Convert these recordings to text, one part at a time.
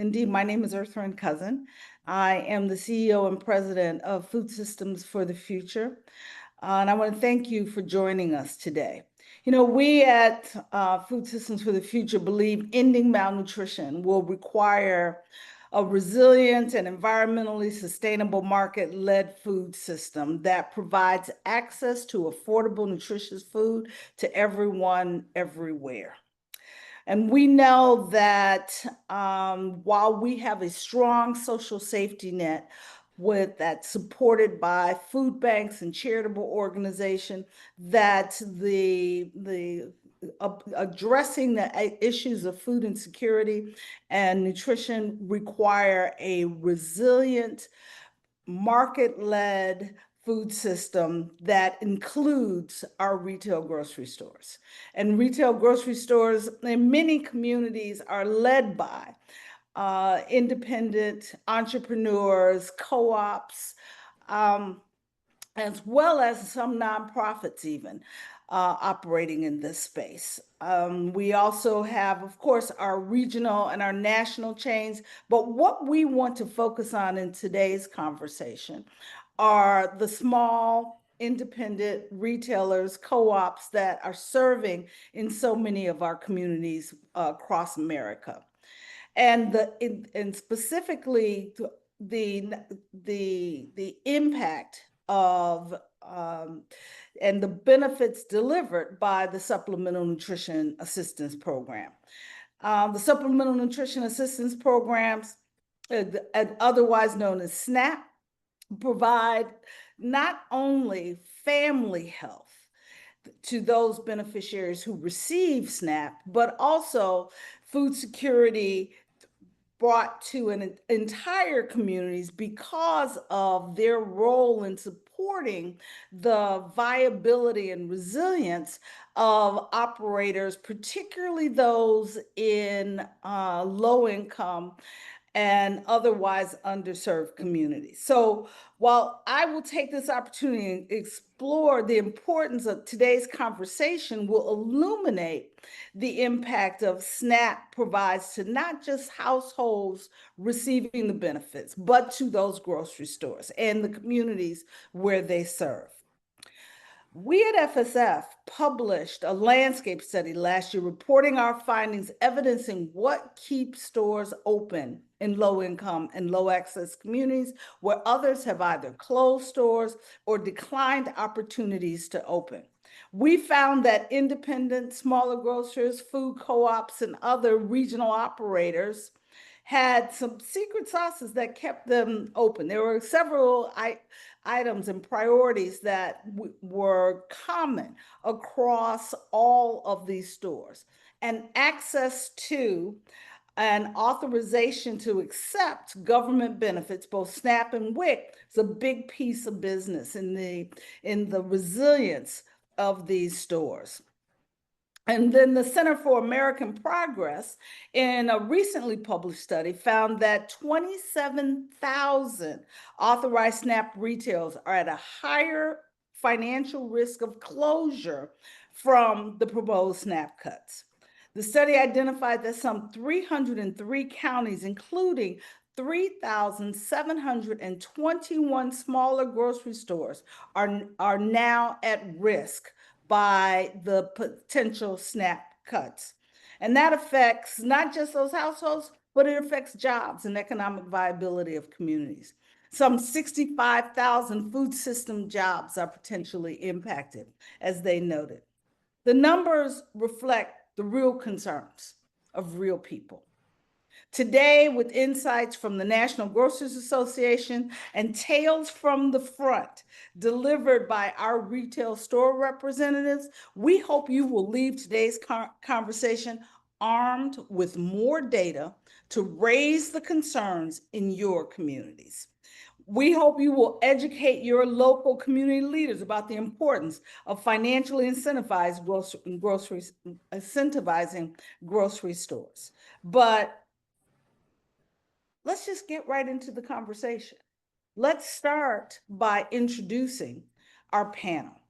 Indeed, my name is Ertharin Cousin. I am the CEO and president of Food Systems for the Future. And I want to thank you for joining us today. You know, we at Food Systems for the Future believe ending malnutrition will require a resilient and environmentally sustainable market-led food system that provides access to affordable, nutritious food to everyone, everywhere. And we know that while we have a strong social safety net that's supported by food banks and charitable organizations, that addressing the issues of food insecurity and nutrition require a resilient, market-led food system that includes our retail grocery stores. And retail grocery stores in many communities are led by independent entrepreneurs, co-ops, as well as some nonprofits even operating in this space. We also have, of course, our regional and our national chains, but what we want to focus on in today's conversation are the small independent retailers, co-ops that are serving in so many of our communities across America. And specifically the impact of and the benefits delivered by the Supplemental Nutrition Assistance Program. The Supplemental Nutrition Assistance Programs, otherwise known as SNAP, provide not only family health to those beneficiaries who receive SNAP, but also food security brought to an entire communities because of their role in supporting the viability and resilience of operators, particularly those in low income and otherwise underserved communities. So while I will take this opportunity and explore the importance of today's conversation, will illuminate the impact of SNAP provides to not just households receiving the benefits, but to those grocery stores and the communities where they serve. We at FSF published a landscape study last year reporting our findings, evidencing what keeps stores open in low-income and low-access communities where others have either closed stores or declined opportunities to open. We found that independent, smaller grocers, food co-ops, and other regional operators had some secret sauces that kept them open. There were several items and priorities that were common across all of these stores. And access to and authorization to accept government benefits, both SNAP and WIC, is a big piece of business in the resilience of these stores. And then the Center for American Progress, in a recently published study, found that 27,000 authorized SNAP retailers are at a higher financial risk of closure from the proposed SNAP cuts. The study identified that some 303 counties, including 3,721 smaller grocery stores, are now at risk by the potential SNAP cuts. And that affects not just those households, but it affects jobs and economic viability of communities. Some 65,000 food system jobs are potentially impacted, as they noted. The numbers reflect the real concerns of real people. Today, with insights from the National Grocers Association and tales from the front delivered by our retail store representatives, we hope you will leave today's conversation armed with more data to raise the concerns in your communities. We hope you will educate your local community leaders about the importance of financially incentivizing grocery stores. But let's just get right into the conversation. Let's start by introducing our panel.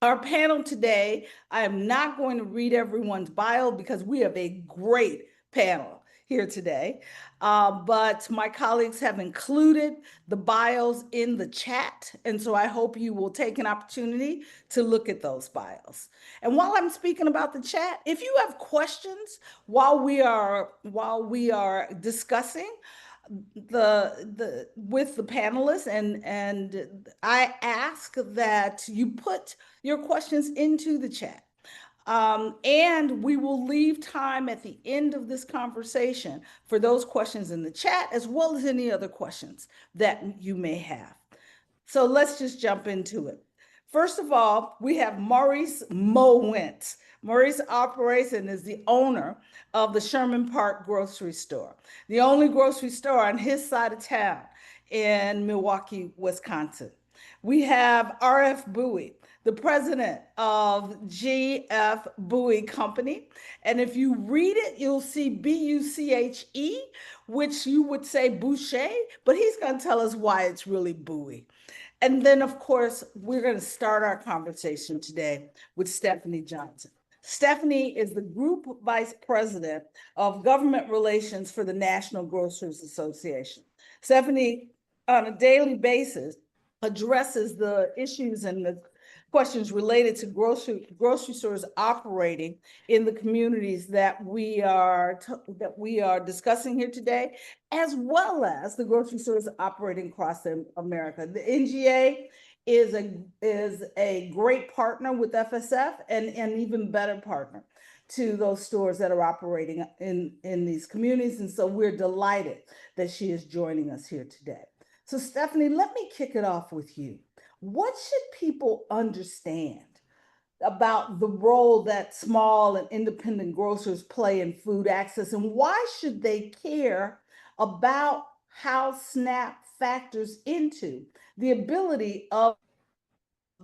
Our panel today, I am not going to read everyone's bio because we have a great panel here today, but my colleagues have included the bios in the chat, and so I hope you will take an opportunity to look at those bios. And while I'm speaking about the chat, if you have questions while we are discussing with the panelists, and I ask that you put your questions into the chat. And we will leave time at the end of this conversation for those questions in the chat, as well as any other questions that you may have. So let's just jump into it. First of all, we have Maurice Mowentz. Maurice operates and is the owner of the Sherman Park grocery store, the only grocery store on his side of town in Milwaukee, Wisconsin. We have R.F. Bowie, the president of G.F. Bowie Company. And if you read it, you'll see B-U-C-H-E, which you would say Boucher, but he's going to tell us why it's really Bowie. And then, of course, we're going to start our conversation today with Stephanie Johnson. Stephanie is the Group Vice President of Government Relations for the National Grocers Association. Stephanie, on a daily basis, addresses the issues and the questions related to grocery stores operating in the communities that we are discussing here today, as well as the grocery stores operating across America. The NGA is a great partner with FSF and an even better partner to those stores that are operating in these communities. And so we're delighted that she is joining us here today. So Stephanie, let me kick it off with you. What should people understand about the role that small and independent grocers play in food access, and why should they care about how SNAP factors into the ability of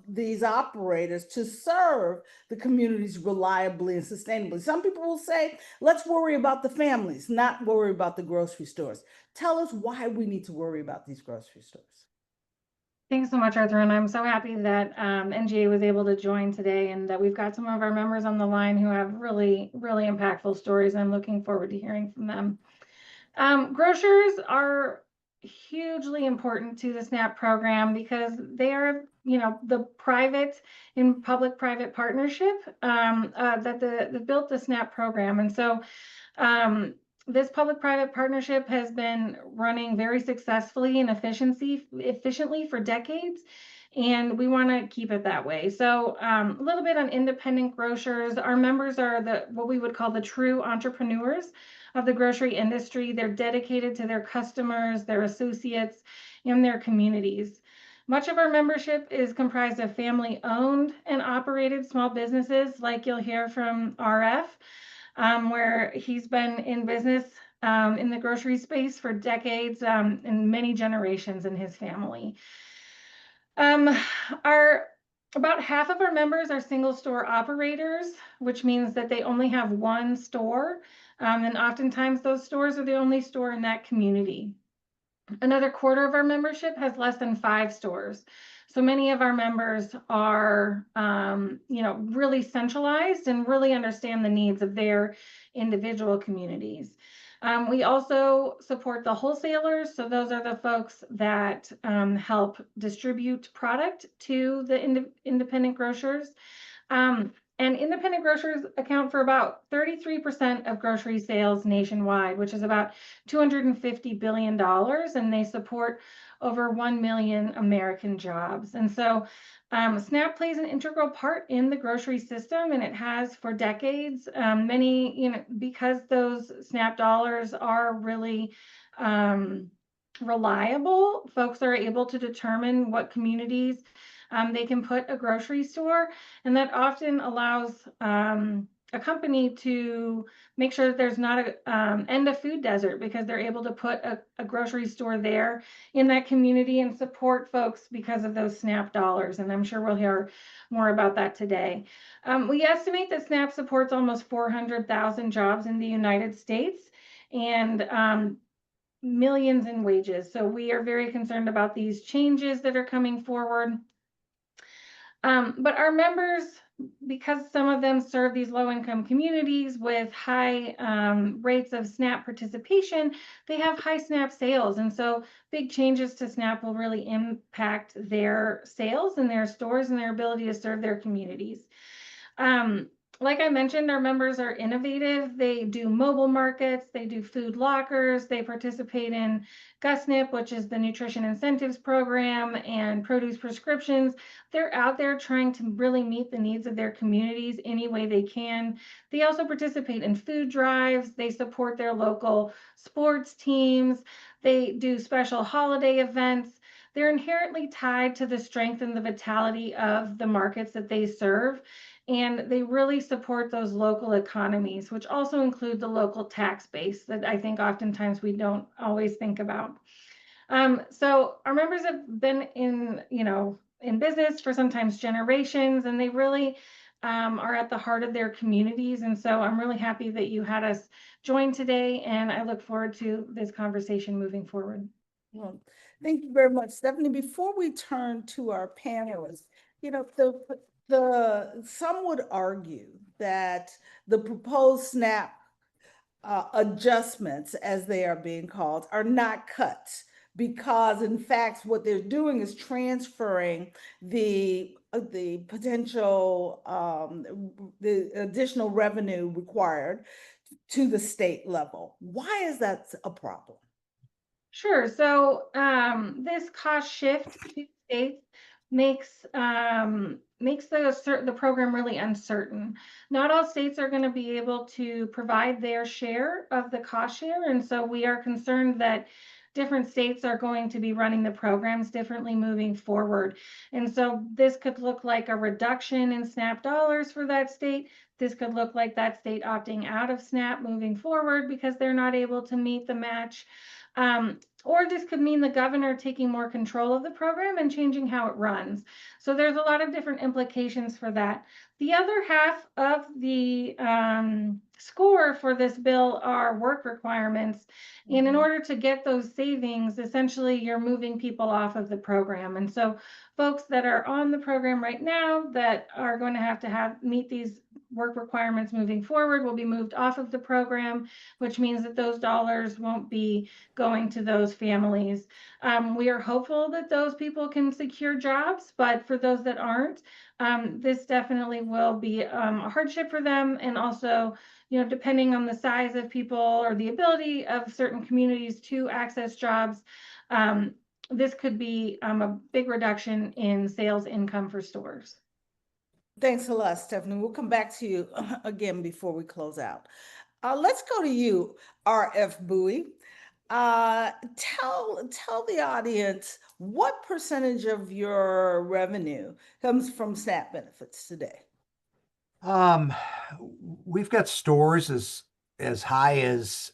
these operators to serve the communities reliably and sustainably? Some people will say, let's worry about the families, not worry about the grocery stores. Tell us why we need to worry about these grocery stores. Thanks so much, Ertharin. I'm so happy that NGA was able to join today, and that we've got some of our members on the line who have really, really impactful stories. I'm looking forward to hearing from them. Grocers are hugely important to the SNAP program because they are, the private and public-private partnership that built the SNAP program. And so this public-private partnership has been running very successfully and efficiently for decades, and we want to keep it that way. So a little bit on independent grocers. Our members are what we would call the true entrepreneurs of the grocery industry. They're dedicated to their customers, their associates, and their communities. Much of our membership is comprised of family-owned and operated small businesses, like you'll hear from RF, where he's been in business in the grocery space for decades and many generations in his family. About half of our members are single store operators, which means that they only have one store. And oftentimes those stores are the only store in that community. Another quarter of our membership has less than 5 stores. So many of our members are, really centralized and really understand the needs of their individual communities. We also support the wholesalers. So those are the folks that help distribute product to the independent grocers. And independent grocers account for about 33% of grocery sales nationwide, which is about $250 billion, and they support over 1 million American jobs. And so SNAP plays an integral part in the grocery system, and it has for decades. Because those SNAP dollars are really reliable, folks are able to determine what communities they can put a grocery store, and that often allows a company to make sure that there's not a end of food desert, because they're able to put a grocery store there in that community and support folks because of those SNAP dollars. And I'm sure we'll hear more about that today. We estimate that SNAP supports almost 400,000 jobs in the United States and millions in wages. So we are very concerned about these changes that are coming forward. But our members because some of them serve these low-income communities with high rates of SNAP participation, they have high SNAP sales. And so big changes to SNAP will really impact their sales and their stores and their ability to serve their communities. Like I mentioned, our members are innovative. They do mobile markets, they do food lockers, they participate in GUSNIP, which is the Nutrition Incentives Program, and produce prescriptions. They're out there trying to really meet the needs of their communities any way they can. They also participate in food drives, they support their local sports teams, they do special holiday events. They're inherently tied to the strength and the vitality of the markets that they serve. And they really support those local economies, which also include the local tax base that I think oftentimes we don't always think about. So our members have been in business for sometimes generations, and they really are at the heart of their communities. And so I'm really happy that you had us join today, and I look forward to this conversation moving forward. Well, thank you very much, Stephanie. Before we turn to our panelists, some would argue that the proposed SNAP adjustments, as they are being called, are not cuts, because in fact what they're doing is transferring the potential the additional revenue required to the state level. Why is that a problem? Sure. So this cost shift to states makes the program really uncertain. Not all states are going to be able to provide their share of the cost share, and so we are concerned that different states are going to be running the programs differently moving forward. And so this could look like a reduction in SNAP dollars for that state. This could look like that state opting out of SNAP moving forward because they're not able to meet the match. Or this could mean the governor taking more control of the program and changing how it runs. So there's a lot of different implications for that. The other half of the score for this bill are work requirements. And in order to get those savings, essentially you're moving people off of the program. And so folks that are on the program right now that are going to have meet these work requirements moving forward will be moved off of the program, which means that those dollars won't be going to those families. We are hopeful that those people can secure jobs, but for those that aren't, this definitely will be a hardship for them. And also, depending on the size of people or the ability of certain communities to access jobs, this could be a big reduction in sales income for stores. Thanks a lot, Stephanie. We'll come back to you again before we close out. Let's go to you, RF Bowie. Tell the audience what percentage of your revenue comes from SNAP benefits today? We've got stores as high as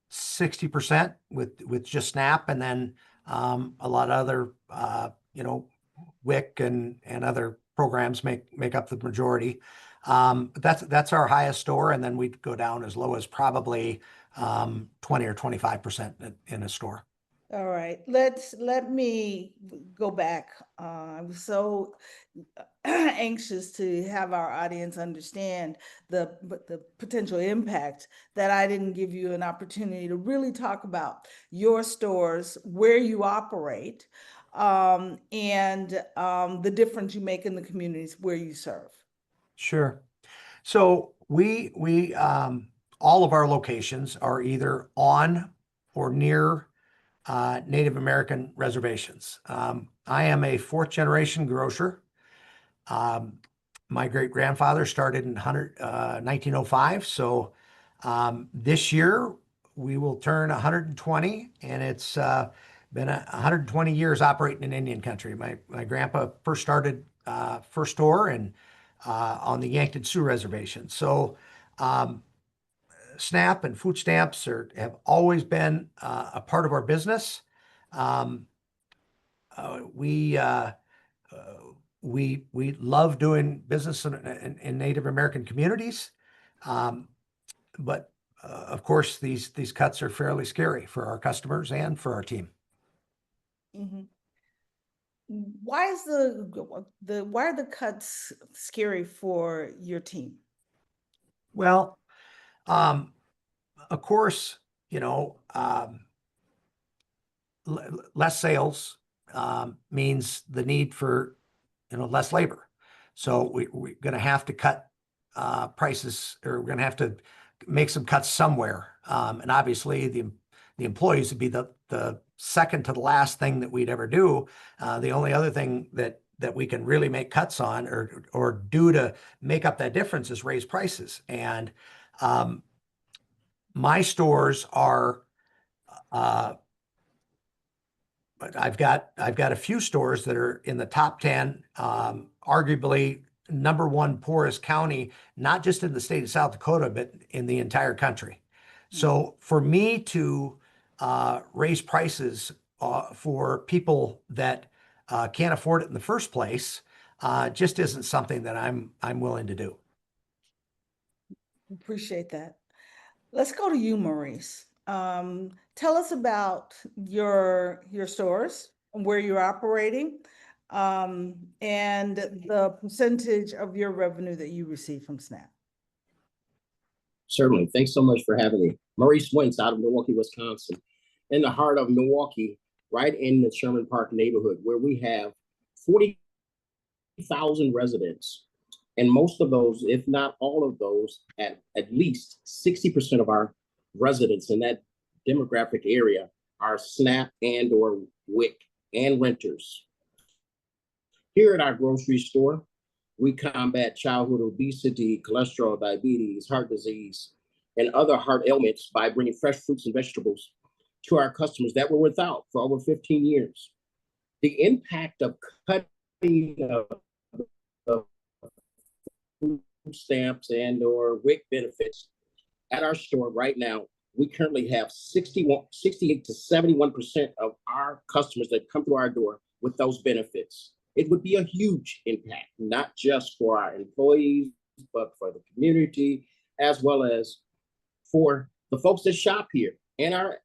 60% with just SNAP, and then a lot of other WIC and other programs make up the majority. But that's our highest store, and then we'd go down as low as probably 20 or 25% in a store. All right, let me go back. I'm so anxious to have our audience understand the potential impact that I didn't give you an opportunity to really talk about your stores, where you operate, and the difference you make in the communities where you serve. Sure. So we all of our locations are either on or near Native American reservations. I am a fourth generation grocer. My great grandfather started in 1905. So this year we will turn 120, and it's been 120 years operating in Indian country. My grandpa first started first store and on the Yankton Sioux Reservation. So SNAP and food stamps have always been a part of our business. We love doing business in Native American communities, but of course these cuts are fairly scary for our customers and for our team. Mm-hmm. why is why are the cuts scary for your team? Well, of course, less sales means the need for less labor. So we're going to have to cut prices, or we're going to have to make some cuts somewhere. And obviously, the employees would be the second to the last thing that we'd ever do. The only other thing that we can really make cuts on, or do to make up that difference, is raise prices. And my stores are. But I've got a few stores that are in the top 10, arguably #1 poorest county, not just in the state of South Dakota, but in the entire country. So for me to raise prices for people that can't afford it in the first place just isn't something that I'm willing to do. Appreciate that. Let's go to you, Maurice. Tell us about your stores and where you're operating, and the percentage of your revenue that you receive from SNAP. Certainly. Thanks so much for having me. Maurice Wentz out of Milwaukee, Wisconsin, in the heart of Milwaukee, right in the Sherman Park neighborhood, where we have 40,000 residents. And most of those, if not all of those, at least 60% of our residents in that demographic area are SNAP and or WIC and renters. Here at our grocery store, we combat childhood obesity, cholesterol, diabetes, heart disease, and other heart ailments by bringing fresh fruits and vegetables to our customers that were without for over 15 years. The impact of cutting of food stamps and or WIC benefits at our store right now, we currently have 68 to 71% of our customers that come through our door with those benefits. It would be a huge impact, not just for our employees, but for the community, as well as for the folks that shop here. And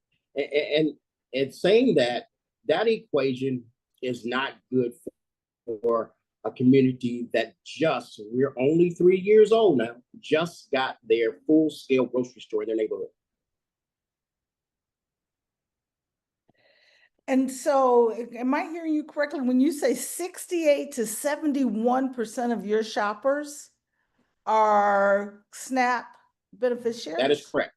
saying that equation is not good for a community that we're only 3 years old now, just got their full-scale grocery store in their neighborhood. And so, am I hearing you correctly when you say 68 to 71% of your shoppers are SNAP beneficiaries? That is correct.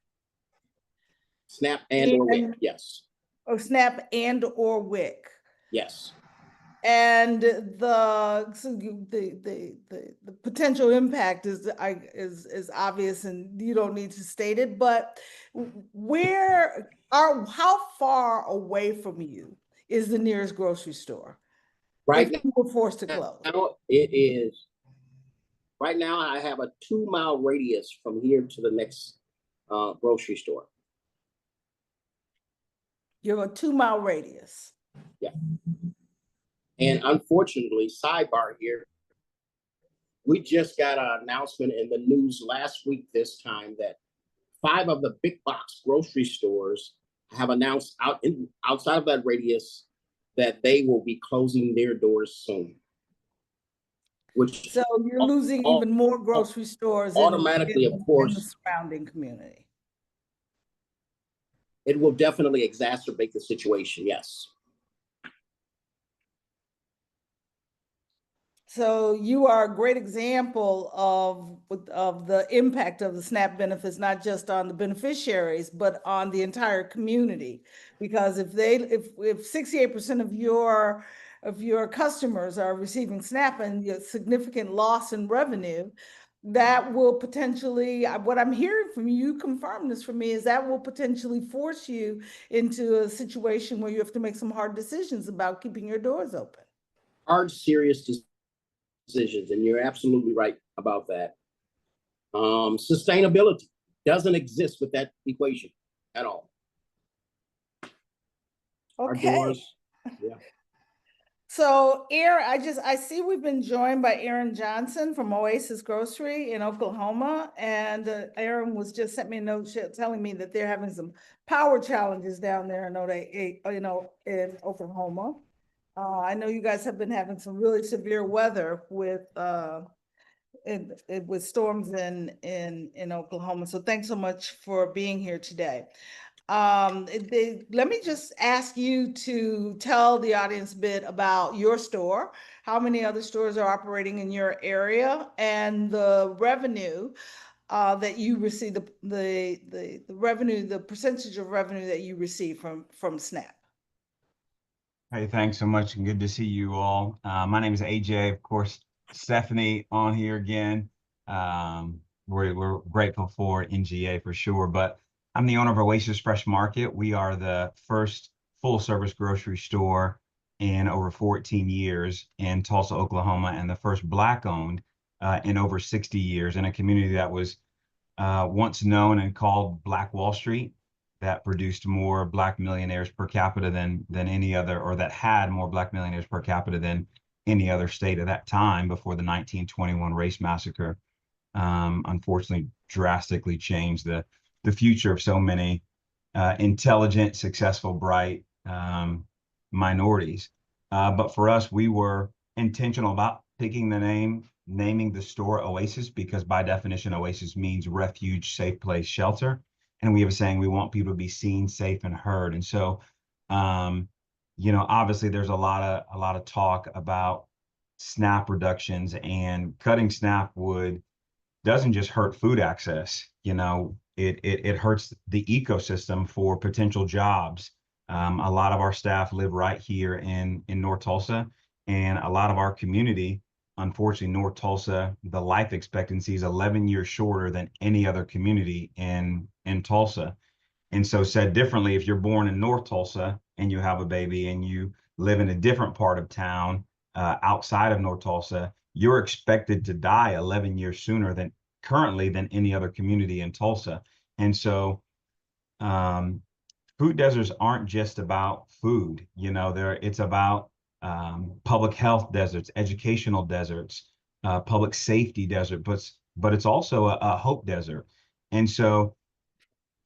SNAP and or WIC, yes. Oh, SNAP and or WIC. Yes. And the potential impact is obvious, and you don't need to state it, but how far away from you is the nearest grocery store? Right if you were forced to close? Now, right now I have a 2-mile radius from here to the next grocery store. You have a 2-mile radius. Yeah. And unfortunately, sidebar here, we just got an announcement in the news last week this time that 5 of the big box grocery stores have announced outside of that radius that they will be closing their doors soon. So you're losing even more grocery stores automatically, of course, in the surrounding community. It will definitely exacerbate the situation, yes. So you are a great example of the impact of the SNAP benefits, not just on the beneficiaries, but on the entire community. Because if 68% of your customers are receiving SNAP and a significant loss in revenue, that will potentially, what I'm hearing from you confirm this for me, is that will potentially force you into a situation where you have to make some hard decisions about keeping your doors open. Hard, serious decisions, and you're absolutely right about that. Sustainability doesn't exist with that equation at all. Okay. Our doors, yeah. So Aaron, I see we've been joined by Aaron Johnson from Oasis Grocery in Oklahoma. And Aaron was just sent me a note telling me that they're having some power challenges down there in in Oklahoma. I know you guys have been having some really severe weather with with storms in Oklahoma. So thanks so much for being here today. Let me just ask you to tell the audience a bit about your store, how many other stores are operating in your area, and the revenue that you receive, the revenue, the percentage of revenue that you receive from SNAP. Hey, thanks so much and good to see you all. My name is AJ, of course, Stephanie on here again. We're grateful for NGA for sure, but I'm the owner of Oasis Fresh Market. We are the first full service grocery store in over 14 years in Tulsa, Oklahoma, and the first Black owned in over 60 years in a community that was once known and called Black Wall Street, that produced more Black millionaires per capita than any other, or that had more Black millionaires per capita than any other state at that time before the 1921 race massacre. Unfortunately, drastically changed the future of so many intelligent, successful, bright minorities. But for us, we were intentional about picking the naming the store Oasis, because by definition, Oasis means refuge, safe place, shelter. And we have a saying, we want people to be seen, safe, and heard. And so, obviously there's a lot of talk about SNAP reductions, and cutting SNAP doesn't just hurt food access. It hurts the ecosystem for potential jobs. A lot of our staff live right here in North Tulsa, and a lot of our community, unfortunately, North Tulsa, the life expectancy is 11 years shorter than any other community in Tulsa. And so, said differently, if you're born in North Tulsa and you have a baby and you live in a different part of town outside of North Tulsa, you're expected to die 11 years sooner than any other community in Tulsa. And so food deserts aren't just about food. It's about public health deserts, educational deserts, public safety desert, but it's also a hope desert. And so,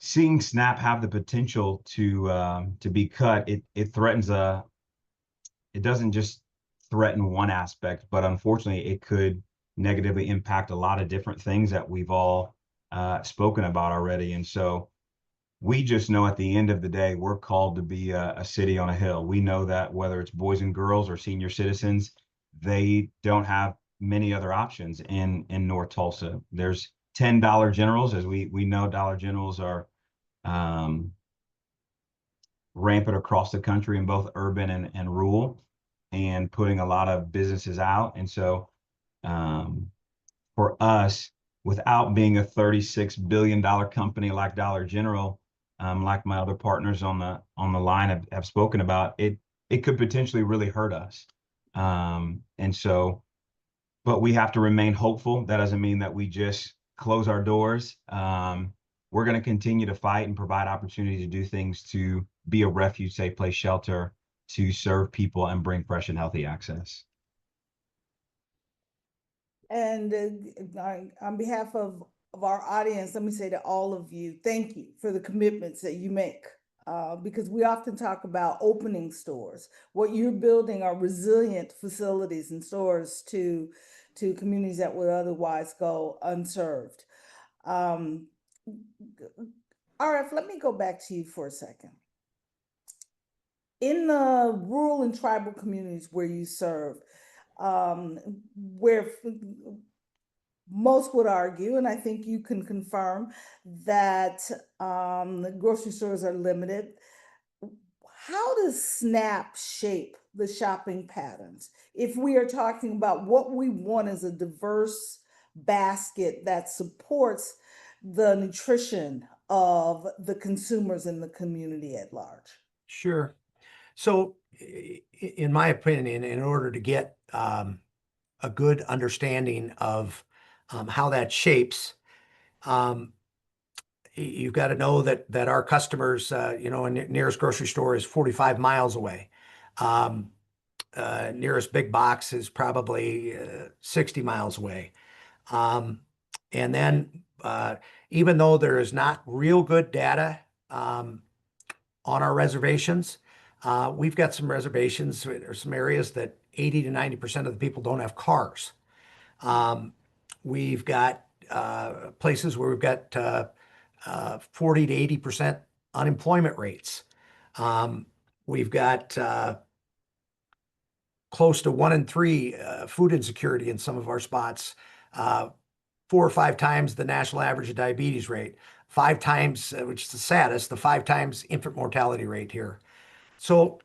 seeing SNAP have the potential to be cut, it threatens it doesn't just threaten one aspect, but unfortunately, it could negatively impact a lot of different things that we've all spoken about already. And so, we just know at the end of the day, we're called to be a city on a hill. We know that whether it's boys and girls or senior citizens, they don't have many other options in North Tulsa. There's $10 Generals, as we know Dollar Generals are rampant across the country in both urban and rural, and putting a lot of businesses out. And so for us, without being a $36 billion company like Dollar General, like my other partners on the line have spoken about, it could potentially really hurt us. And so, but we have to remain hopeful. That doesn't mean that we just close our doors. We're going to continue to fight and provide opportunity to do things, to be a refuge, safe place, shelter, to serve people and bring fresh and healthy access. And on behalf of our audience, let me say to all of you, thank you for the commitments that you make. Because we often talk about opening stores. What you're building are resilient facilities and stores to communities that would otherwise go unserved. RF, let me go back to you for a second. In the rural and tribal communities where you serve, where most would argue, and I think you can confirm, that the grocery stores are limited. How does SNAP shape the shopping patterns? If we are talking about what we want as a diverse basket that supports the nutrition of the consumers in the community at large. Sure. So, in my opinion, in order to get a good understanding of how that shapes, you've got to know that our customers, nearest grocery store is 45 miles away. Nearest big box is probably 60 miles away. And then even though there is not real good data on our reservations, We've got some reservations or some areas that 80 to 90% of the people don't have cars. We've got places where we've got 40 to 80% unemployment rates. We've got close to 1 in 3 food insecurity in some of our spots, 4 or 5 times the national average of diabetes rate, 5 times, which is the saddest, the 5 times infant mortality rate here. So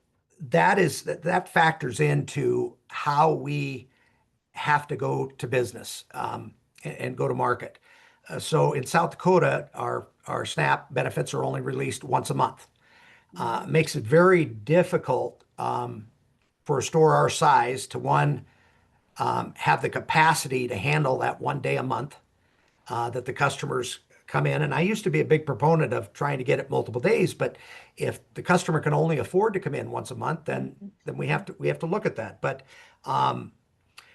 that factors into how we have to go to business and go to market. So in South Dakota, our SNAP benefits are only released once a month. Makes it very difficult for a store our size to, one, have the capacity to handle that 1 day a month that the customers come in. And I used to be a big proponent of trying to get it multiple days, but if the customer can only afford to come in once a month, then we have to look at that. But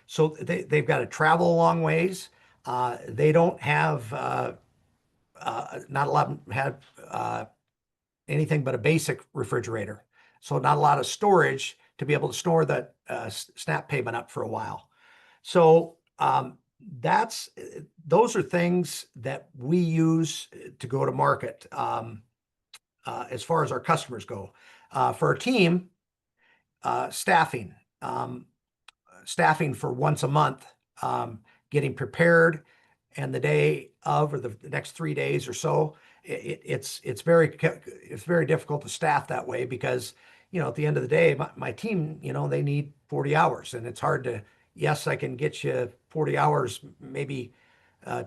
so they've got to travel a long ways. They don't have not a lot have anything but a basic refrigerator, so not a lot of storage to be able to store the SNAP payment up for a while. So those are things that we use to go to market as far as our customers go. For our team, staffing for once a month, getting prepared, and the day of or the next 3 days or so, it's very difficult to staff that way because, at the end of the day, my team, they need 40 hours, and it's hard to. Yes, I can get you 40 hours, maybe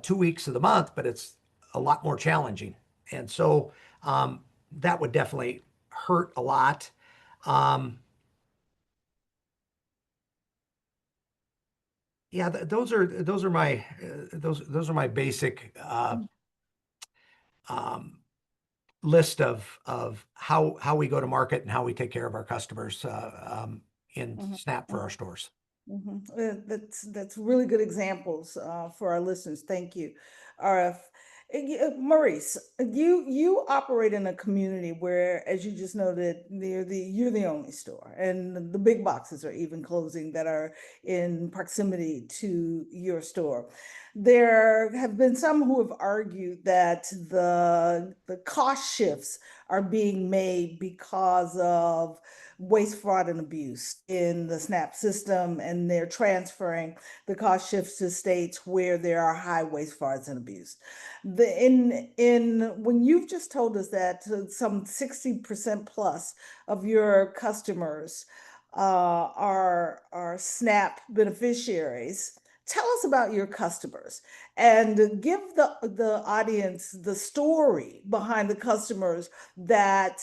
2 weeks of the month, but it's a lot more challenging. And so that would definitely hurt a lot. Yeah, those are my basic list of how we go to market and how we take care of our customers in SNAP for our stores. That's really good examples for our listeners. Thank you, RF. Maurice, you operate in a community where, as you just noted, you're the only store, and the big boxes are even closing that are in proximity to your store. There have been some who have argued that the cost shifts are being made because of waste, fraud, and abuse in the SNAP system, and they're transferring the cost shifts to states where there are high waste, fraud, and abuse. When you've just told us that some 60% plus of your customers are SNAP beneficiaries, tell us about your customers and give the audience the story behind the customers that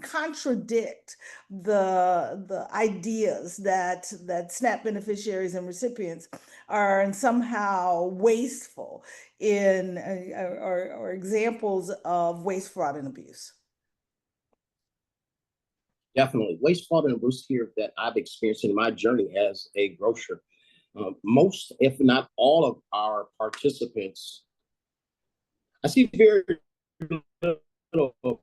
contradict the ideas that SNAP beneficiaries and recipients are somehow wasteful or examples of waste, fraud, and abuse. Definitely. Waste, fraud, and abuse here that I've experienced in my journey as a grocer. Most, if not all, of our participants, I see very little of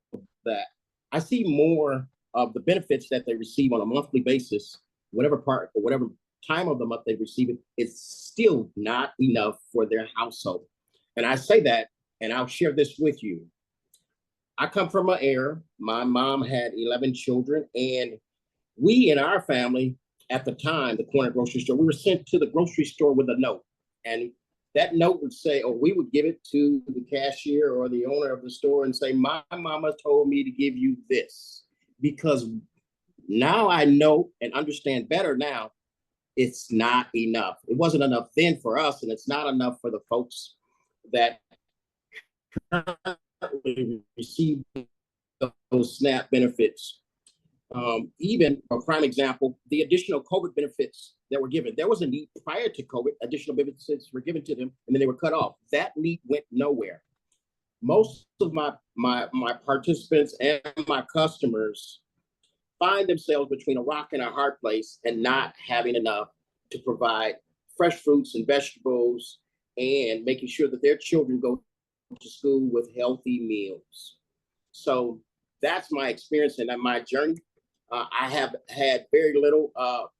that. I see more of the benefits that they receive on a monthly basis, whatever part or whatever time of the month they receive it, it's still not enough for their household. And I say that, and I'll share this with you. I come from an era, my mom had 11 children, and we in our family, at the time, the corner grocery store, we were sent to the grocery store with a note. And that note would say, or we would give it to the cashier or the owner of the store and say, my mama told me to give you this. Because now I know and understand better now, it's not enough. It wasn't enough then for us, and it's not enough for the folks that receive those SNAP benefits. Even a prime example, the additional COVID benefits that were given. There was a need prior to COVID, additional benefits were given to them, and then they were cut off. That need went nowhere. Most of my participants and my customers find themselves between a rock and a hard place and not having enough to provide fresh fruits and vegetables and making sure that their children go to school with healthy meals. So that's my experience and my journey. I have had very little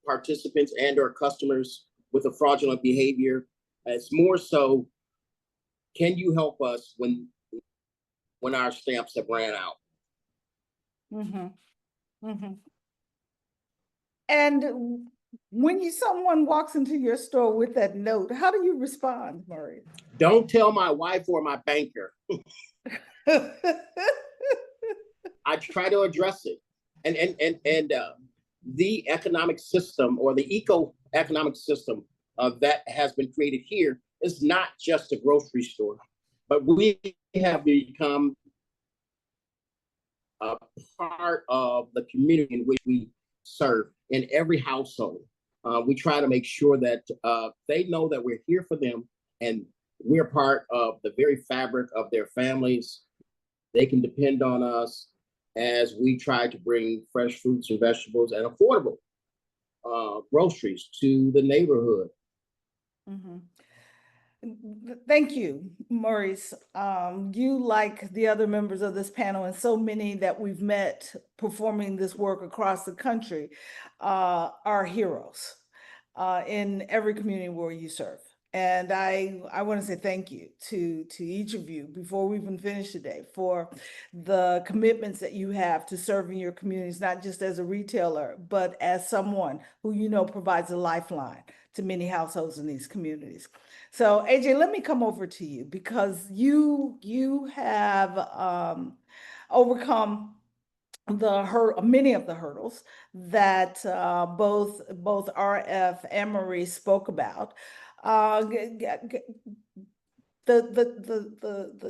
participants and or customers with a fraudulent behavior. It's more so, can you help us when our stamps have ran out? Mm-hmm. Mm-hmm. And when someone walks into your store with that note, how do you respond, Murray? Don't tell my wife or my banker. I try to address it. And the economic system or the eco-economic system that has been created here is not just a grocery store, but we have become a part of the community in which we serve. In every household, we try to make sure that they know that we're here for them and we're part of the very fabric of their families. They can depend on us as we try to bring fresh fruits and vegetables and affordable groceries to the neighborhood. Mm-hmm. Thank you, Maurice. You, like the other members of this panel and so many that we've met performing this work across the country, are heroes in every community where you serve. And I want to say thank you to each of you before we even finish today for the commitments that you have to serving your communities, not just as a retailer, but as someone who provides a lifeline to many households in these communities. So AJ, let me come over to you because you have overcome many of the hurdles that both RF and Marie spoke about. The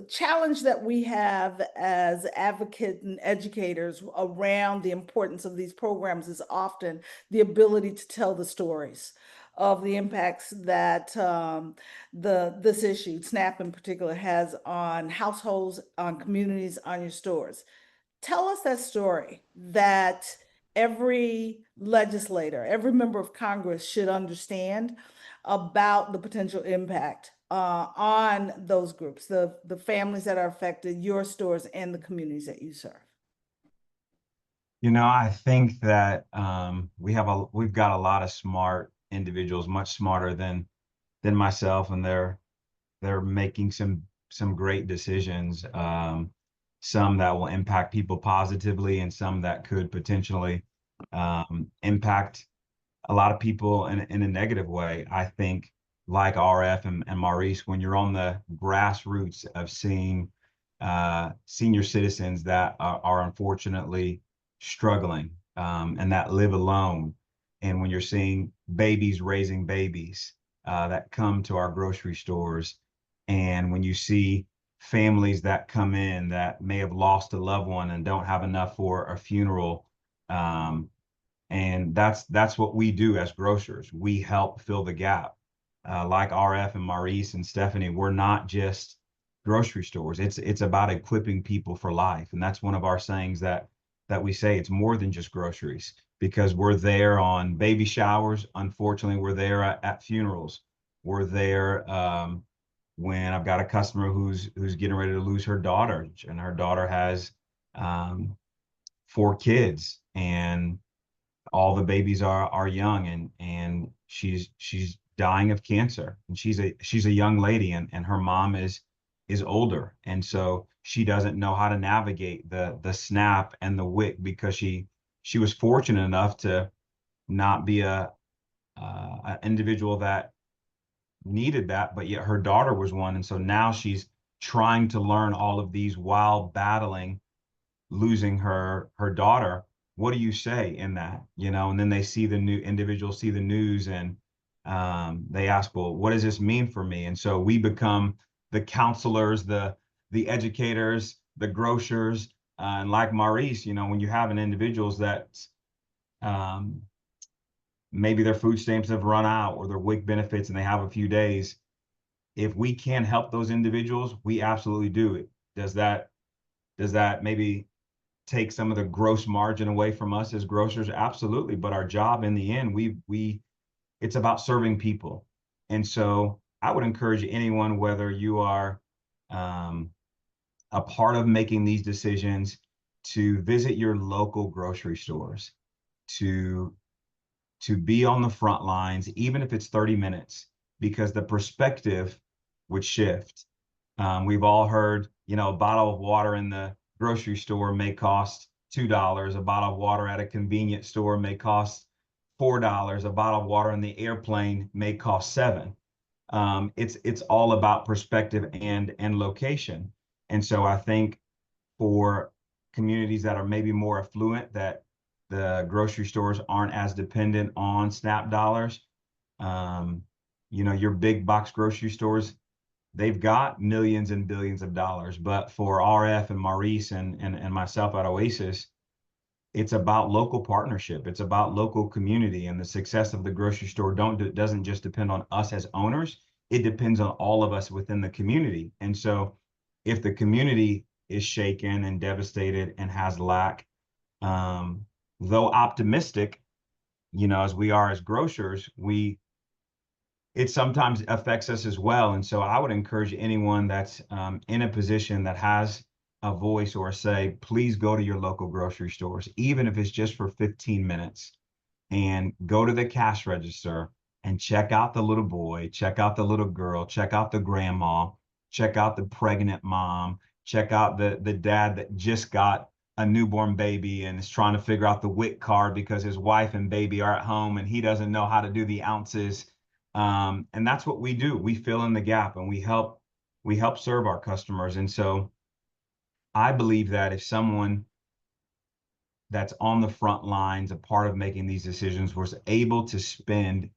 challenge that we have as advocates and educators around the importance of these programs is often the ability to tell the stories of the impacts that this issue, SNAP in particular, has on households, on communities, on your stores. Tell us that story that every legislator, every member of Congress should understand about the potential impact on those groups, the families that are affected, your stores, and the communities that you serve. I think that we've got a lot of smart individuals, much smarter than myself, and they're making some great decisions. Some that will impact people positively, and some that could potentially impact a lot of people in a negative way. I think, like RF and Maurice, when you're on the grassroots of seeing senior citizens that are unfortunately struggling and that live alone, and when you're seeing babies raising babies that come to our grocery stores, and when you see families that come in that may have lost a loved one and don't have enough for a funeral, and that's what we do as grocers. We help fill the gap. Like RF and Maurice and Stephanie, we're not just grocery stores. It's about equipping people for life, and that's one of our sayings that we say. It's more than just groceries, because we're there on baby showers. Unfortunately, we're there at funerals. We're there when I've got a customer who's getting ready to lose her daughter, and her daughter has 4 kids, and all the babies are young, and she's dying of cancer, and she's a young lady, and her mom is older, and so she doesn't know how to navigate the SNAP and the WIC, because she was fortunate enough to not be an individual that needed that, but yet her daughter was one, and so now she's trying to learn all of these while battling losing her daughter. What do you say in that? And then they see the new individuals see the news, and they ask, well, what does this mean for me? And so we become the counselors, the educators, the grocers, and like Maurice, when you have an individuals that maybe their food stamps have run out or their WIC benefits and they have a few days, if we can help those individuals, we absolutely do it. Does that maybe take some of the gross margin away from us as grocers? Absolutely. But our job in the end, it's about serving people. And so I would encourage anyone, whether you are a part of making these decisions, to visit your local grocery stores, to be on the front lines, even if it's 30 minutes, because the perspective would shift. We've all heard, you know, a bottle of water in the grocery store may cost $2. A bottle of water at a convenience store may cost $4. A bottle of water in the airplane may cost $7. It's all about perspective and location. And so I think for communities that are maybe more affluent, that the grocery stores aren't as dependent on SNAP dollars. You know, your big box grocery stores, they've got millions and billions of dollars. But for RF and Maurice and myself at Oasis, it's about local partnership. It's about local community, and the success of the grocery store doesn't just depend on us as owners. It depends on all of us within the community. And so if the community is shaken and devastated and has lack, though optimistic, you know, as we are as grocers, it sometimes affects us as well. And so I would encourage anyone that's in a position that has a voice or a say, please go to your local grocery stores, even if it's just for 15 minutes, and go to the cash register and check out the little boy, check out the little girl, check out the grandma, check out the pregnant mom, check out the dad that just got a newborn baby and is trying to figure out the WIC card because his wife and baby are at home and he doesn't know how to do the ounces. And that's what we do. We fill in the gap and we help serve our customers. And so I believe that if someone that's on the front lines, a part of making these decisions, was able to spend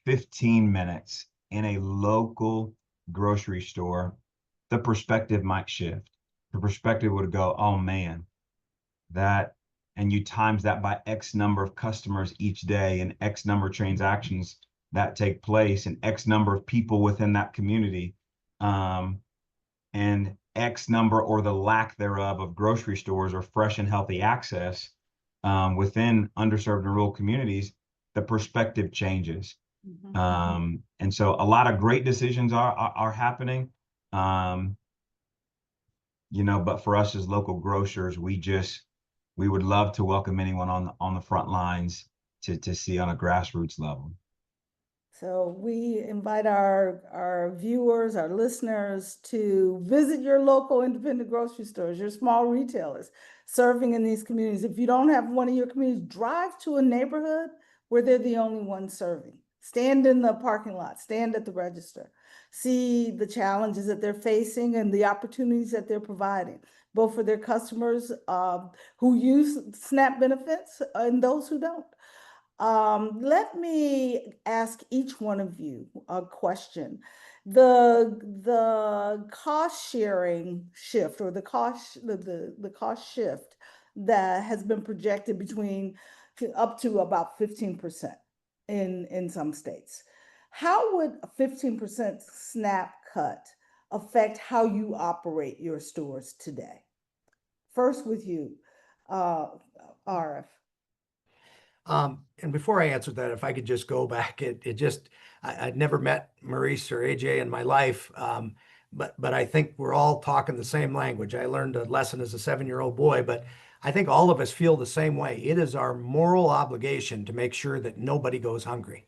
15 minutes in a local grocery store, the perspective might shift. The perspective would go, oh man, and you times that by X number of customers each day and X number of transactions that take place and X number of people within that community, and X number or the lack thereof of grocery stores or fresh and healthy access within underserved and rural communities, the perspective changes. And so a lot of great decisions are happening. You know, but for us as local grocers, we would love to welcome anyone on the front lines to see on a grassroots level. So we invite our viewers, our listeners to visit your local independent grocery stores, your small retailers serving in these communities. If you don't have one of your communities, drive to a neighborhood where they're the only one serving. Stand in the parking lot, stand at the register, see the challenges that they're facing and the opportunities that they're providing, both for their customers who use SNAP benefits and those who don't. Let me ask each one of you a question. The cost sharing shift, or the cost shift that has been projected between up to about 15% in some states. How would a 15% SNAP cut affect how you operate your stores today? First with you, RF. And before I answer that, if I could just go back, I'd never met Maurice or AJ in my life. But I think we're all talking the same language. I learned a lesson as a 7-year-old boy, but I think all of us feel the same way. It is our moral obligation to make sure that nobody goes hungry.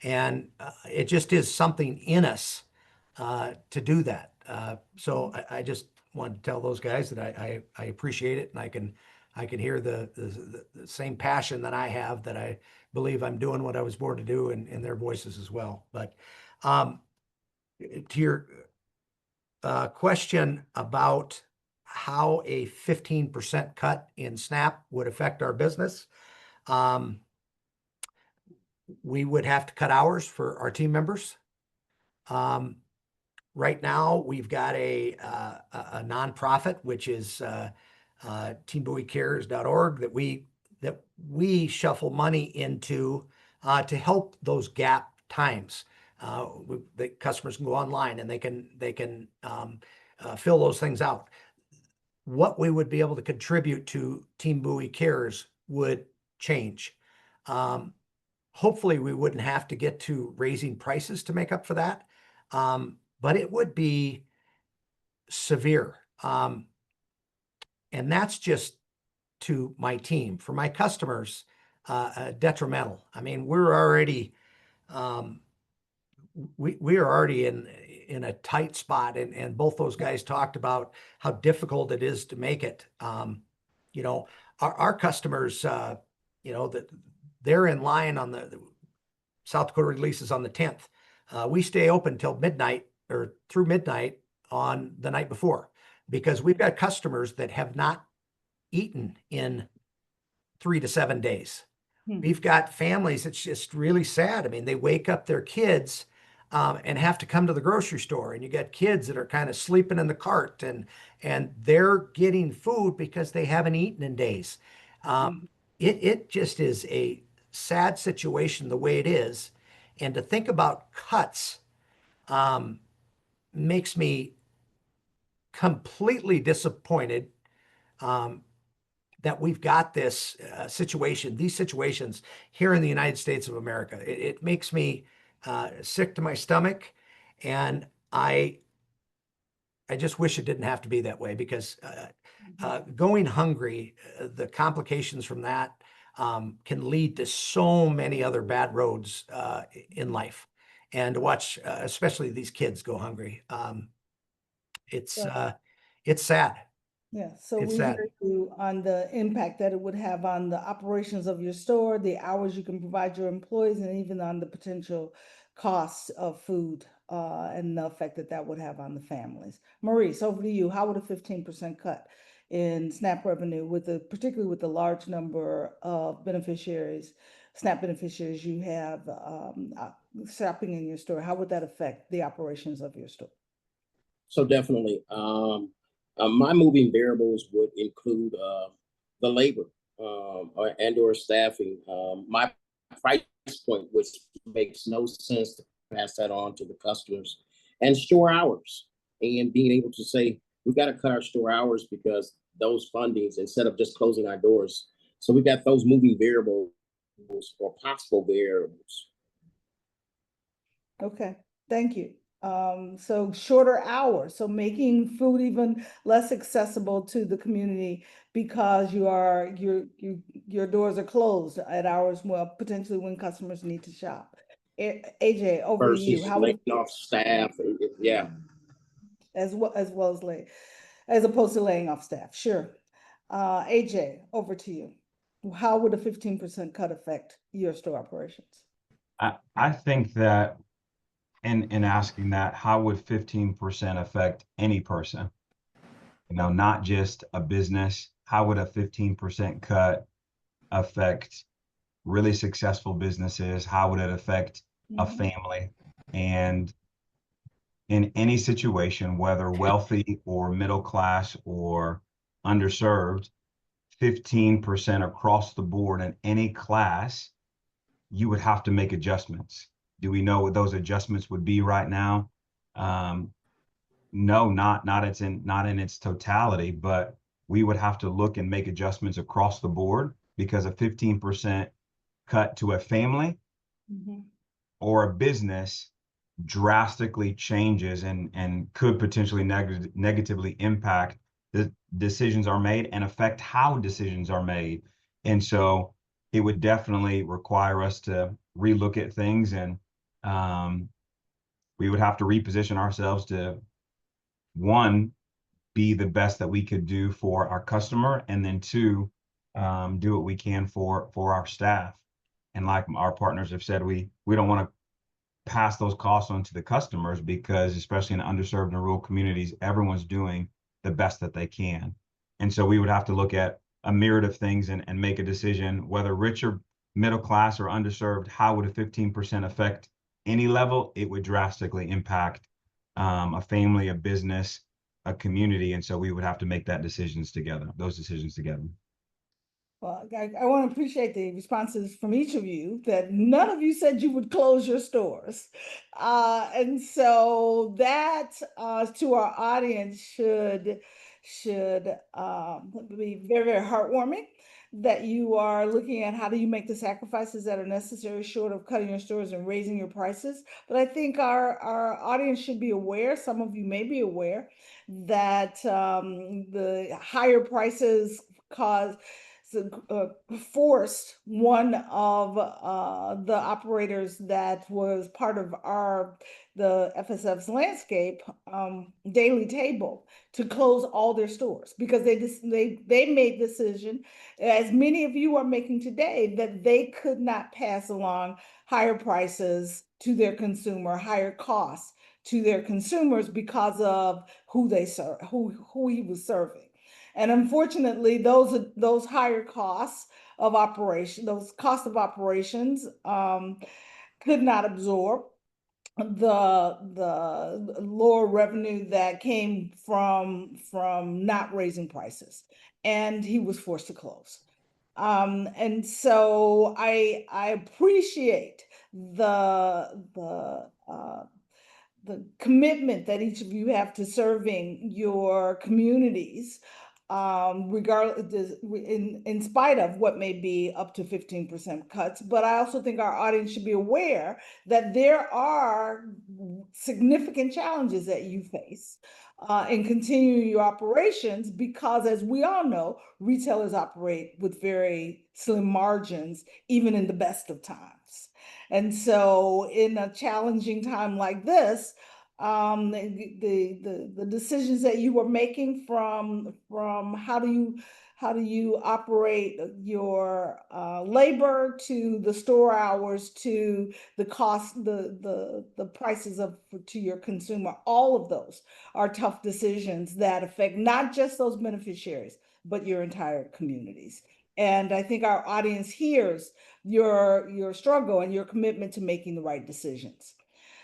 And it just is something in us to do that. So I just wanted to tell those guys that I appreciate it, and I can hear the same passion that I have, that I believe I'm doing what I was born to do in their voices as well. But to your question about how a 15% cut in SNAP would affect our business, we would have to cut hours for our team members. Right now, we've got a nonprofit, which is teambuoycares.org, that we shuffle money into to help those gap times. The customers can go online and they can fill those things out. What we would be able to contribute to Team Bowie Cares would change. Hopefully, we wouldn't have to get to raising prices to make up for that, but it would be severe. And that's just to my team. For my customers, detrimental. I mean, we're already we are already in a tight spot, and both those guys talked about how difficult it is to make it. You know, our customers, you know, that they're in line on the South Dakota releases on the 10th. We stay open till midnight or through midnight on the night before, because we've got customers that have not eaten in 3 to 7 days. We've got families, it's just really sad. I mean, they wake up their kids and have to come to the grocery store, and you got kids that are kind of sleeping in the cart, and they're getting food because they haven't eaten in days. It just is a sad situation the way it is. And to think about cuts makes me completely disappointed that we've got this situation, these situations here in the United States of America. It makes me sick to my stomach, and I just wish it didn't have to be that way, because going hungry, the complications from that can lead to so many other bad roads in life. And to watch, especially these kids go hungry, it's sad. Yeah, so It's we sad. hear you on the impact that it would have on the operations of your store, the hours you can provide your employees, and even on the potential costs of food and the effect that that would have on the families. Maurice, over to you. How would a 15% cut in SNAP revenue, particularly with the large number of beneficiaries, SNAP beneficiaries you have shopping in your store, how would that affect the operations of your store? So definitely, my moving variables would include the labor and/or staffing. My price point, which makes no sense to pass that on to the customers, and store hours, and being able to say we've got to cut our store hours because those fundings, instead of just closing our doors. So we've got those moving variables or possible variables. Okay, thank you. So shorter hours, so making food even less accessible to the community because your doors are closed at hours, well, potentially when customers need to shop. AJ, over to you. Versus How would laying off staff, yeah. as well as as opposed to laying off staff? Sure. AJ, over to you. How would a 15% cut affect your store operations? I think that in asking that, how would 15% affect any person? You know, not just a business. How would a 15% cut affect really successful businesses? How would it affect a family? And in any situation, whether wealthy or middle class or underserved, 15% across the board in any class, you would have to make adjustments. Do we know what those adjustments would be right now? No, not in its totality, but we would have to look and make adjustments across the board, because a 15% cut to a family or a business drastically changes and could potentially negatively impact the decisions are made and affect how decisions are made. And so it would definitely require us to relook at things, and we would have to reposition ourselves to, one, be the best that we could do for our customer, and then two, do what we can for our staff. And like our partners have said, we don't want to pass those costs on to the customers, because especially in underserved and rural communities, everyone's doing the best that they can. And so we would have to look at a myriad of things and make a decision, whether rich or middle class or underserved. How would a 15% affect any level? It would drastically impact a family, a business, a community. And so we would have to make those decisions together. Well, I want to appreciate the responses from each of you, that none of you said you would close your stores. And so that to our audience should be very, very heartwarming, that you are looking at how do you make the sacrifices that are necessary short of cutting your stores and raising your prices. But I think our audience should be aware, some of you may be aware, that the higher prices cause forced one of the operators that was part of the FSF's landscape daily table to close all their stores because they made the decision, as many of you are making today, that they could not pass along higher prices to their consumer, higher costs to their consumers because of who they serve, who he was serving. And unfortunately, those higher costs of operation, those costs of operations could not absorb the lower revenue that came from not raising prices, and he was forced to close. And so I appreciate the commitment that each of you have to serving your communities, regardless, in spite of what may be up to 15% cuts. But I also think our audience should be aware that there are significant challenges that you face in continuing your operations, because as we all know, retailers operate with very slim margins, even in the best of times. And so in a challenging time like this, the decisions that you were making from how do you operate your labor, to the store hours, to the cost, the prices to your consumer, all of those are tough decisions that affect not just those beneficiaries, but your entire communities. And I think our audience hears your struggle and your commitment to making the right decisions.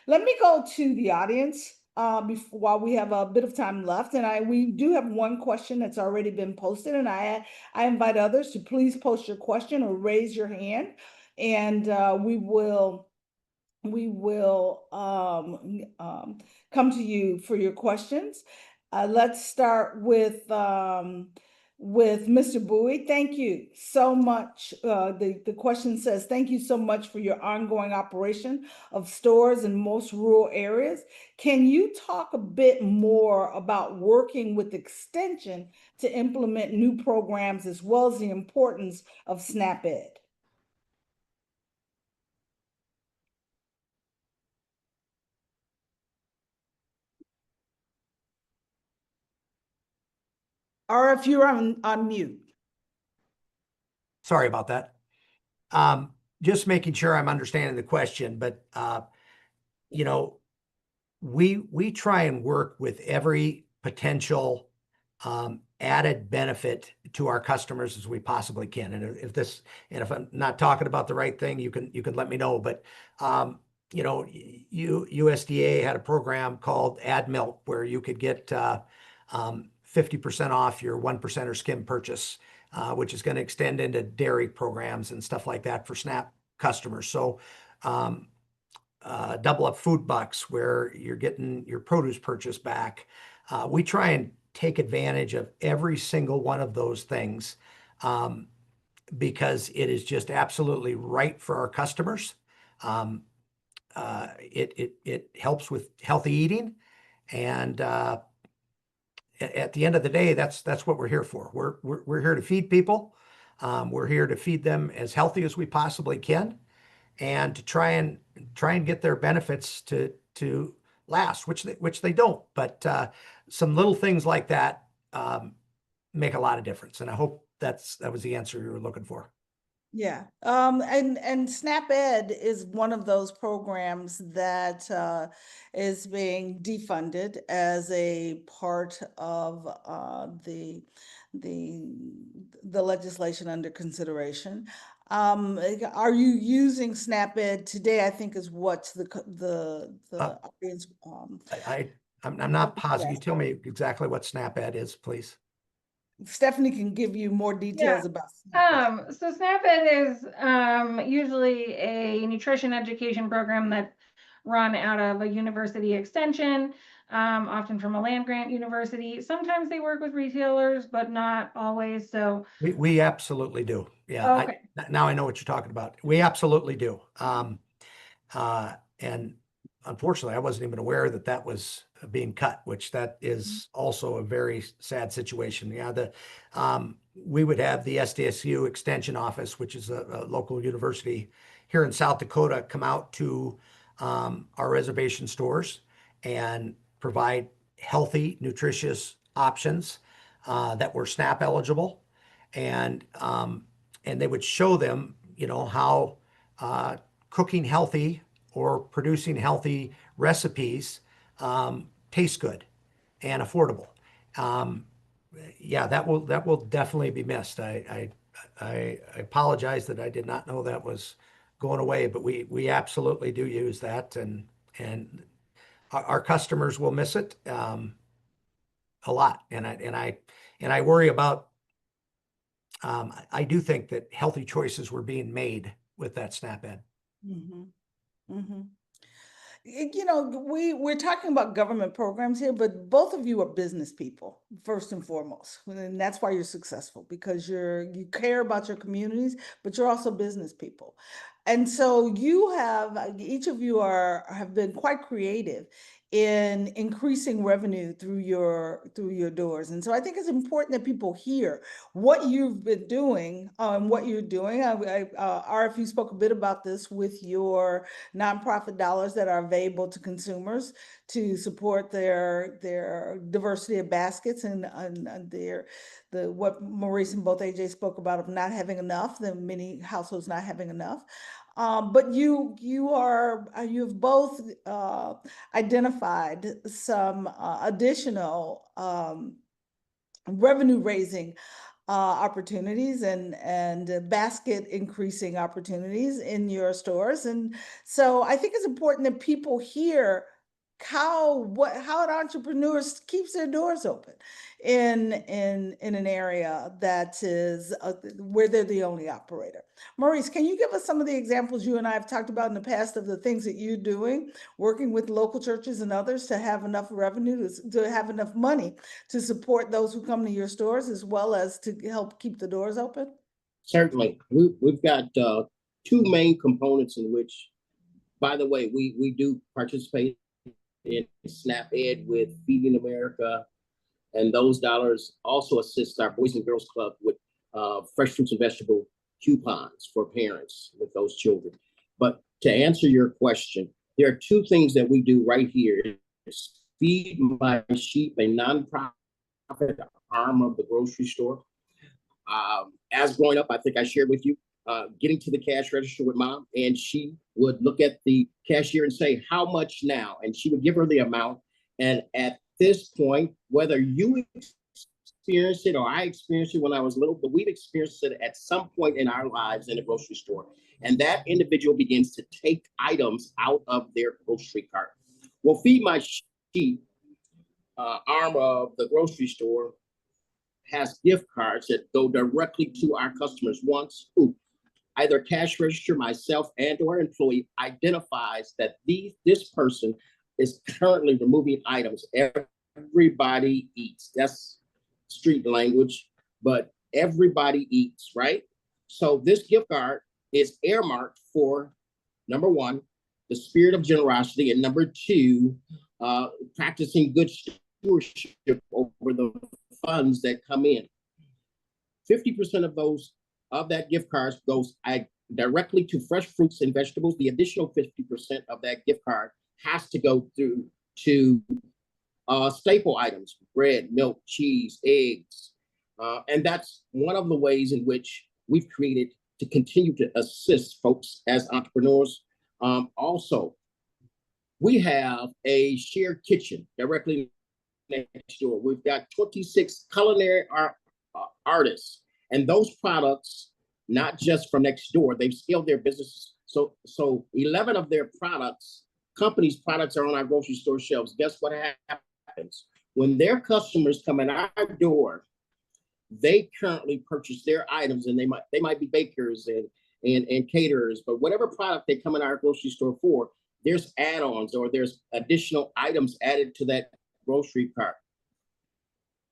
Let me go to the audience while we have a bit of time left. And we do have one question that's already been posted, and I invite others to please post your question or raise your hand, and we will come to you for your questions. Let's start with Mr. Bowie. Thank you so much. The question says, thank you so much for your ongoing operation of stores in most rural areas. Can you talk a bit more about working with Extension to implement new programs, as well as the importance of SNAP Ed? Or if you're on mute. Sorry about that. Just making sure I'm understanding the question, but you know, we try and work with every potential added benefit to our customers as we possibly can. And if I'm not talking about the right thing, you can let me know. But you know, USDA had a program called Add Milk, where you could get 50% off your 1% skim purchase, which is going to extend into dairy programs and stuff like that for SNAP customers. So double up food bucks, where you're getting your produce purchase back. We try and take advantage of every single one of those things because it is just absolutely right for our customers. It helps with healthy eating, and at the end of the day, that's what we're here for. We're here to feed people. We're here to feed them as healthy as we possibly can, and to try and get their benefits to last, which they don't. But some little things like that make a lot of difference, and I hope that was the answer you were looking for. Yeah, and SNAP Ed is one of those programs that is being defunded as a part of the legislation under consideration. Are you using SNAP Ed today? I think is what the audience. I'm not positive. You tell me exactly what SNAP Ed is, please. Stephanie can give you more details about SNAP Ed. So SNAP Ed is usually a nutrition education program that run out of a university extension, often from a land grant university. Sometimes they work with retailers, but not always. So we absolutely do. Yeah. Okay. Now I know what you're talking about. We absolutely do. And unfortunately, I wasn't even aware that that was being cut, which that is also a very sad situation. Yeah, we would have the SDSU Extension Office, which is a local university here in South Dakota, come out to our reservation stores and provide healthy, nutritious options that were SNAP eligible, and they would show them, how cooking healthy or producing healthy recipes taste good and affordable. Yeah, that will definitely be missed. I apologize that I did not know that was going away, but we absolutely do use that, and our customers will miss it a lot. And I worry about. I do think that healthy choices were being made with that SNAP Ed. Mhm. Mhm. We're talking about government programs here, but both of you are business people, first and foremost. And that's why you're successful, because you care about your communities, but you're also business people. And so each of you have been quite creative in increasing revenue through your doors. And so I think it's important that people hear what you've been doing, what you're doing. RFU spoke a bit about this with your nonprofit dollars that are available to consumers to support their diversity of baskets and what Maurice and both AJ spoke about of not having enough, the many households not having enough. But you've both identified some additional revenue raising opportunities and basket increasing opportunities in your stores. And so I think it's important that people hear how an entrepreneur keeps their doors open in an area that is where they're the only operator. Maurice, can you give us some of the examples you and I have talked about in the past of the things that you're doing, working with local churches and others to have enough revenue, to have enough money to support those who come to your stores, as well as to help keep the doors open? Certainly. We've got two main components in which, by the way, we do participate in SNAP Ed with Feeding America, and those dollars also assist our Boys and Girls Club with fresh fruits and vegetable coupons for parents with those children. But to answer your question, there are two things that we do right here. It's Feed My Sheep, a nonprofit arm of the grocery store. As growing up, I think I shared with you, getting to the cash register with mom, and she would look at the cashier and say, "How much now?" And she would give her the amount. And at this point, whether you experienced it or I experienced it when I was little, but we've experienced it at some point in our lives in a grocery store. And that individual begins to take items out of their grocery cart. Well, Feed My Sheep arm of the grocery store has gift cards that go directly to our customers once who either cash register, myself, and or employee identifies that this person is currently removing items. Everybody eats. That's street language, but everybody eats, right? So this gift card is earmarked for, number one, the spirit of generosity, and number two, practicing good stewardship over the funds that come in. 50% of that gift card goes directly to fresh fruits and vegetables. The additional 50% of that gift card has to go through to staple items: bread, milk, cheese, eggs. And that's one of the ways in which we've created to continue to assist folks as entrepreneurs. Also, we have a shared kitchen directly next door. We've got 26 culinary artists, and those products, not just from next door, they've scaled their businesses. So 11 of their companies' products are on our grocery store shelves. Guess what happens? When their customers come in our door, they currently purchase their items, and they might be bakers and caterers, but whatever product they come in our grocery store for, there's add-ons or there's additional items added to that grocery cart.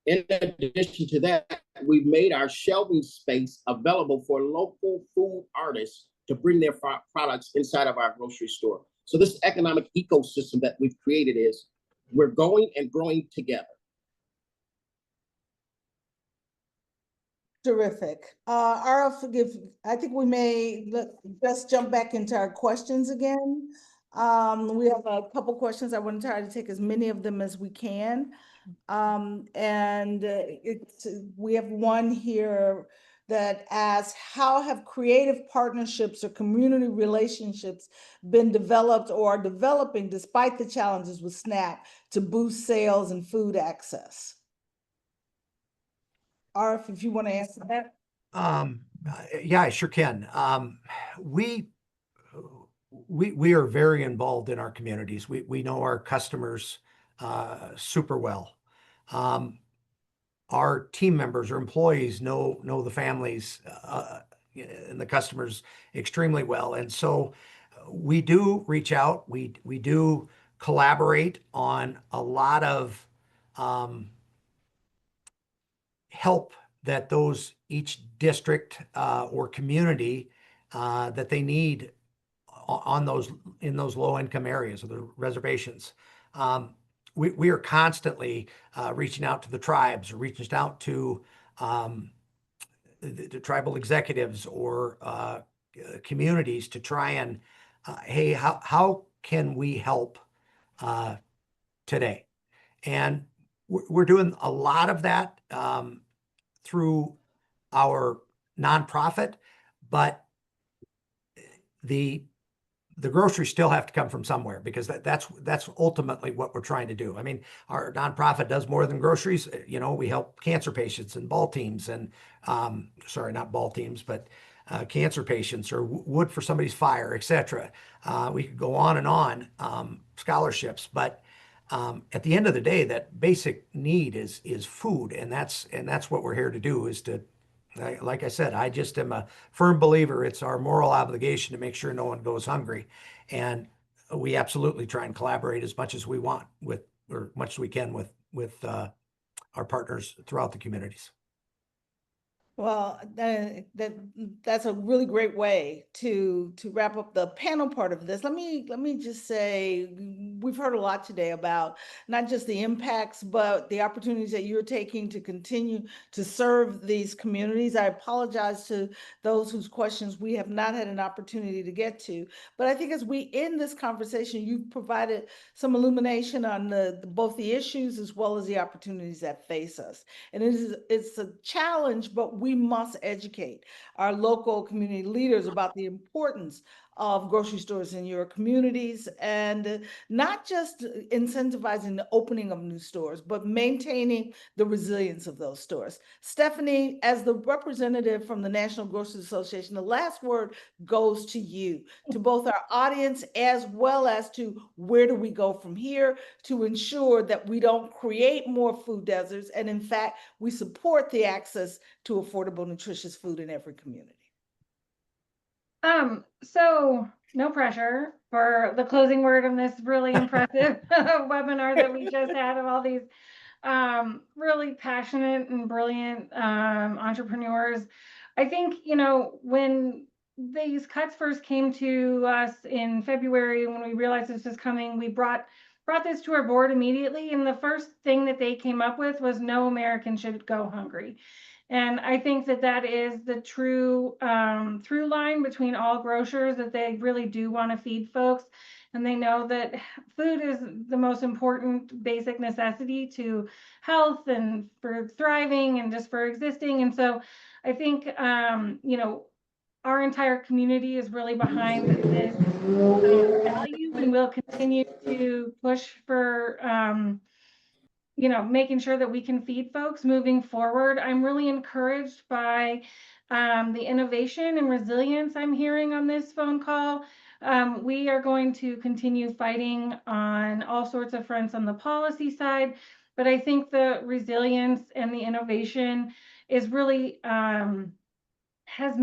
In addition to that, we've made our shelving space available for local food artists to bring their products inside of our grocery store. So this economic ecosystem that we've created is we're going and growing together. Terrific. I think we may just jump back into our questions again. We have a couple questions. I want to try to take as many of them as we can. We have one here that asks, how have creative partnerships or community relationships been developed or are developing despite the challenges with SNAP to boost sales and food access? Arf, if you want to answer that. Yeah, I sure can. We are very involved in our communities. We know our customers super well. Our team members or employees know the families and the customers extremely well, and so we do reach out. We do collaborate on a lot of help that each district or community that they need in those low income areas or the reservations. We are constantly reaching out to the tribes, or reaching out to the tribal executives or communities to try and, hey, how can we help today? And we're doing a lot of that through our nonprofit, but the groceries still have to come from somewhere, because that's ultimately what we're trying to do. I mean, our nonprofit does more than groceries. You know, we help cancer patients and ball teams, and sorry, not ball teams, but cancer patients, or wood for somebody's fire, etc. We could go on and on, scholarships, but at the end of the day, that basic need is food, and that's what we're here to do. Is to, like I said, I just am a firm believer it's our moral obligation to make sure no one goes hungry, and we absolutely try and collaborate as much as we want with, or much as we can with our partners throughout the communities. Well, that's a really great way to wrap up the panel part of this. Let me just say, we've heard a lot today about not just the impacts, but the opportunities that you're taking to continue to serve these communities. I apologize to those whose questions we have not had an opportunity to get to, but I think as we end this conversation, you've provided some illumination on both the issues as well as the opportunities that face us. And it's a challenge, but we must educate our local community leaders about the importance of grocery stores in your communities, and not just incentivizing the opening of new stores, but maintaining the resilience of those stores. Stephanie, as the representative from the National Grocers Association, the last word goes to you, to both our audience as well as to where do we go from here to ensure that we don't create more food deserts, and in fact, we support the access to affordable, nutritious food in every community. So no pressure for the closing word on this really impressive webinar that we just had of all these really passionate and brilliant entrepreneurs. I think, you know, when these cuts first came to us in February, when we realized this was coming, we brought this to our board immediately, and the first thing that they came up with was no American should go hungry. And I think that is the true through line between all grocers, that they really do want to feed folks, and they know that food is the most important basic necessity to health and for thriving and just for existing. And so I think, you know, our entire community is really behind this value, and we'll continue to push for you know, making sure that we can feed folks moving forward. I'm really encouraged by the innovation and resilience I'm hearing on this phone call. We are going to continue fighting on all sorts of fronts on the policy side, but I think the resilience and the innovation is really has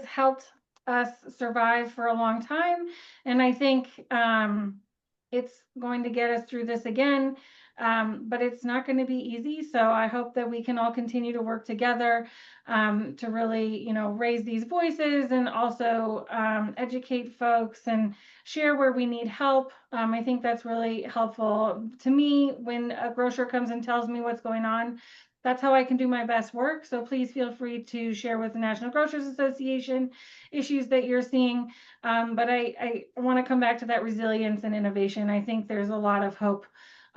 helped us survive for a long time. And I think it's going to get us through this again. but it's not going to be easy. So I hope that we can all continue to work together to really, raise these voices and also educate folks and share where we need help. I think that's really helpful to me when a grocer comes and tells me what's going on. That's how I can do my best work. So please feel free to share with the National Grocers Association issues that you're seeing. But I want to come back to that resilience and innovation. I think there's a lot of hope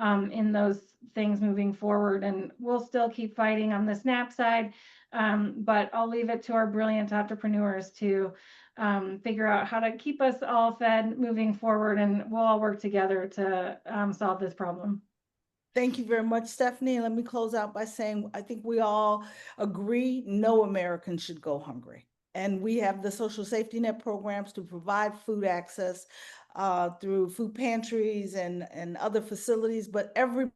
in those things moving forward, and we'll still keep fighting on the SNAP side. But I'll leave it to our brilliant entrepreneurs to figure out how to keep us all fed moving forward, and we'll all work together to solve this problem. Thank you very much, Stephanie. And let me close out by saying, I think we all agree no American should go hungry. And we have the social safety net programs to provide food access through food pantries and other facilities, but every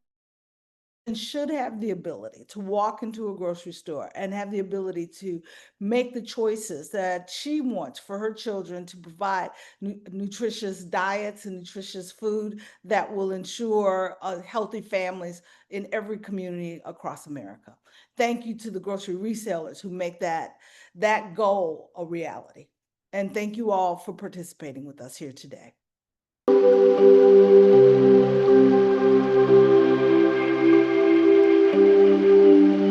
should have the ability to walk into a grocery store and have the ability to make the choices that she wants for her children to provide nutritious diets and nutritious food that will ensure healthy families in every community across America. Thank you to the grocery resellers who make that goal a reality. And thank you all for participating with us here today.